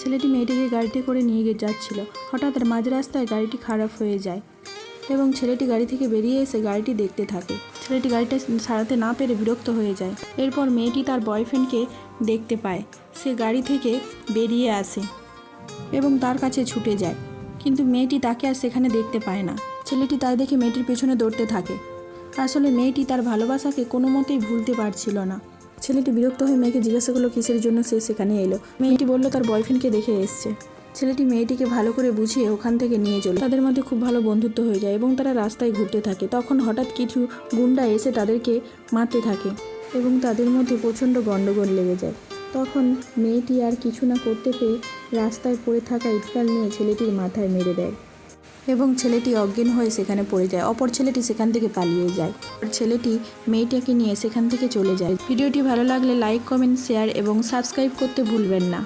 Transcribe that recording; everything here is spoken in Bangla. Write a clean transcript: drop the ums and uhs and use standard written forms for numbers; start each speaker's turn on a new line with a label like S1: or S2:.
S1: ছেলেটি মেয়েটিকে গাড়িতে করে নিয়ে যাচ্ছিল। হঠাৎ মাঝ রাস্তায় গাড়িটি খারাপ হয়ে যায় এবং ছেলেটি গাড়ি থেকে বেরিয়ে এসে গাড়িটি দেখতে থাকে। ছেলেটি গাড়িটা সারাতে না পেরে বিরক্ত হয়ে যায়। এরপর মেয়েটি তার বয়ফ্রেন্ডকে দেখতে পায়। সে গাড়ি থেকে বেরিয়ে আসে এবং তার কাছে ছুটে যায়, কিন্তু মেয়েটি তাকে আর সেখানে দেখতে পায় না। ছেলেটি তাই দেখে মেয়েটির পেছনে দৌড়তে থাকে। আসলে মেয়েটি তার ভালোবাসাকে কোনো মতেই ভুলতে পারছিল না। ছেলেটি বিরক্ত হয়ে মেয়েকে জিজ্ঞাসা করলো কিসের জন্য সে সেখানে এলো। মেয়েটি বলল তার বয়ফ্রেন্ডকে দেখে এসছে। ছেলেটি মেয়েটিকে ভালো করে বুঝিয়ে ওখান থেকে নিয়ে চলে। তাদের মধ্যে খুব ভালো বন্ধুত্ব হয়ে যায় এবং তারা রাস্তায় ঘুরতে থাকে। তখন হঠাৎ কিছু গুন্ডা এসে তাদেরকে মারতে থাকে এবং তাদের মধ্যে প্রচণ্ড গণ্ডগোল লেগে যায়। তখন মেয়েটি আর কিছু না করতে পেরে রাস্তায় পড়ে থাকা ইটকাল নিয়ে ছেলেটির মাথায় মেরে দেয় এবং ছেলেটি অজ্ঞান হয়ে সেখানে পড়ে যায়। অপর ছেলেটি সেখান থেকে পালিয়ে যায়। ছেলেটি মেয়েটাকে নিয়ে সেখান থেকে চলে যায়। ভিডিওটি ভালো লাগলে লাইক, কমেন্ট, শেয়ার এবং সাবস্ক্রাইব করতে ভুলবেন না।